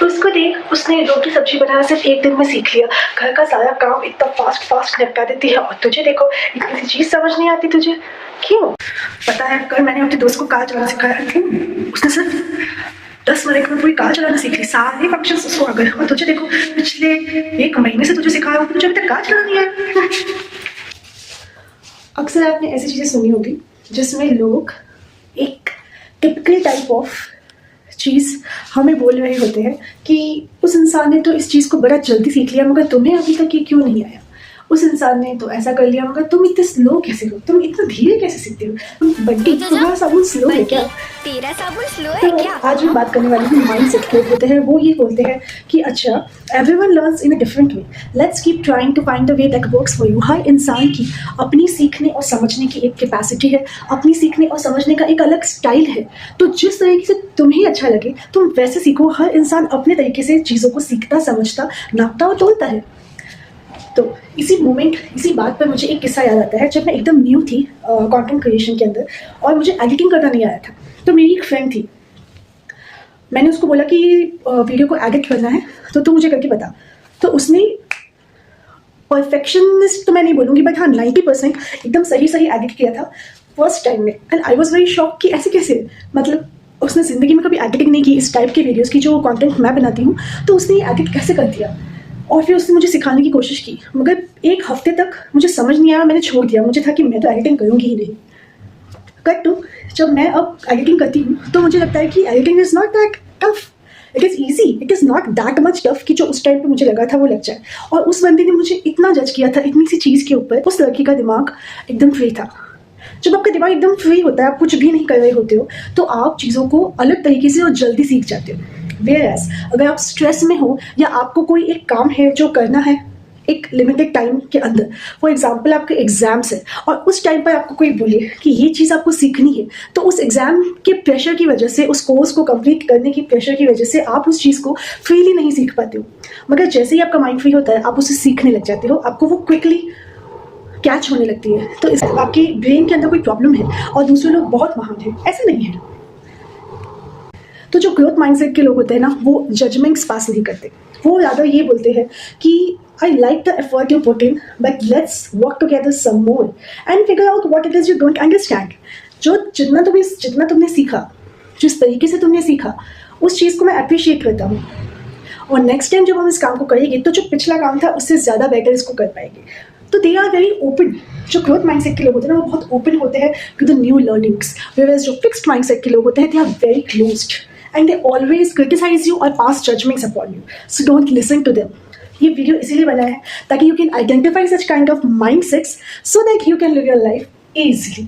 तो उसको देख, उसने रोटी सब्जी बनाना सिर्फ एक दिन में सीख लिया, घर का सारा काम इतना फास्ट निपटा देती है, और तुझे देखो इतनी सी चीज समझ नहीं आती तुझे। क्यों? पता है कल मैंने अपने दोस्त को कार चलाना सिखाया, क्यों? उसने सिर्फ 10 मिनट में पूरी कार चलाना सीख ली, सारे फंक्शंस उसको आ गए, और तुझे देखो पिछले 1 महीने से तुझे सिखाया हो, तुझे अभी तक कार चलाना नहीं आया। अक्सर आपने ऐसी चीजें सुनी होगी जिसमें लोग एक टिपिकल टाइप ऑफ चीज़ हमें बोल रहे होते हैं कि उस इंसान ने तो इस चीज़ को बड़ा जल्दी सीख लिया, मगर तुम्हें अभी तक ये क्यों नहीं आया? उस इंसान ने तो ऐसा कर लिया, मगर तुम इतने स्लो कैसे हो? तुम इतना धीरे कैसे सीखते हो? तुम बड्डी, तुम्हारा साबुन स्लो है क्या? तेरा साबुन स्लो है क्या? आज मैं बात करने वाली हूँ माइंडसेट के होते हैं। वो ये बोलते हैं कि अच्छा, everyone learns in a different way, let's keep trying to find the way that works for you. हर इंसान की अपनी सीखने और समझने की एक कैपेसिटी है, अपनी सीखने और समझने का एक अलग स्टाइल है। तो जिस तरीके से तुम्हें अच्छा लगे तुम वैसे सीखो। हर इंसान अपने तरीके से चीज़ों को सीखता, समझता, नापता और तोलता है। तो इसी बात पर मुझे एक किस्सा याद आता है। जब मैं एकदम न्यू थी कंटेंट क्रिएशन के अंदर और मुझे एडिटिंग करना नहीं आया था, तो मेरी एक फ्रेंड थी, मैंने उसको बोला कि वीडियो को एडिट करना है तो तू मुझे करके बता। तो उसने परफेक्शनिस्ट तो मैं नहीं बोलूँगी, बट हाँ 90% एकदम सही एडिट किया था फर्स्ट टाइम में। And I was very shock कि ऐसे कैसे, मतलब उसने ज़िंदगी में कभी एडिटिंग नहीं की इस टाइप के वीडियोज़ की जो कंटेंट मैं बनाती हूँ, तो उसने ये एडिट कैसे कर दिया। और फिर उसने मुझे सिखाने की कोशिश की, मगर 1 हफ्ते तक मुझे समझ नहीं आया, मैंने छोड़ दिया। मुझे था कि मैं तो एडिटिंग करूँगी ही नहीं। कट टू, जब मैं अब एडिटिंग करती हूँ तो मुझे लगता है कि editing is not that tough, it is easy, it is not that much tough कि जो उस टाइम पे मुझे लगा था वो लग जाए। और उस बंदे ने मुझे इतना जज किया था इतनी सी चीज़ के ऊपर। उस लड़की का दिमाग एकदम फ्री था। जब आपका दिमाग एकदम फ्री होता है, आप कुछ भी नहीं कर रहे होते हो, तो आप चीज़ों को अलग तरीके से और जल्दी सीख जाते हो। वेयरएज़ अगर आप स्ट्रेस में हो या आपको कोई एक काम है जो करना है एक लिमिटेड टाइम के अंदर, फॉर एग्जाम्पल आपके एग्जाम्स है और उस टाइम पर आपको कोई बोले कि ये चीज़ आपको सीखनी है, तो उस एग्जाम के प्रेशर की वजह से, उस कोर्स को कंप्लीट करने की प्रेशर की वजह से आप उस चीज़ को फ्रीली नहीं सीख पाते हो। मगर जैसे ही आपका माइंड फ्री होता है आप उसे सीखने लग जाते हो, आपको वो क्विकली कैच होने लगती है। तो इस आपके ब्रेन के अंदर कोई प्रॉब्लम है और दूसरे लोग बहुत महान हैं, ऐसा नहीं है। तो जो ग्रोथ माइंडसेट के लोग होते हैं ना, वो जजमेंट्स पास नहीं करते। वो ज़्यादा ये बोलते हैं कि I like the effort you put in, but let's work together some more and figure out what it is you don't understand. जो जितना तुमने सीखा, जिस तरीके से तुमने सीखा, उस चीज़ को मैं अप्रिशिएट करता हूँ। और नेक्स्ट टाइम जब हम इस काम को करेंगे तो जो पिछला काम था उससे ज़्यादा बेटर इसको कर पाएंगे। तो दे आर वेरी ओपन। जो ग्रोथ माइंडसेट के लोग होते हैं ना, वो बहुत ओपन होते हैं to the new learnings, whereas जो फिक्स्ड माइंडसेट के लोग होते हैं they are very closed and they always criticize you or pass judgments upon you. So don't listen to them. ये वीडियो इसीलिए बना है ताकि you can identify such kind of mindsets so that you can live your life easily.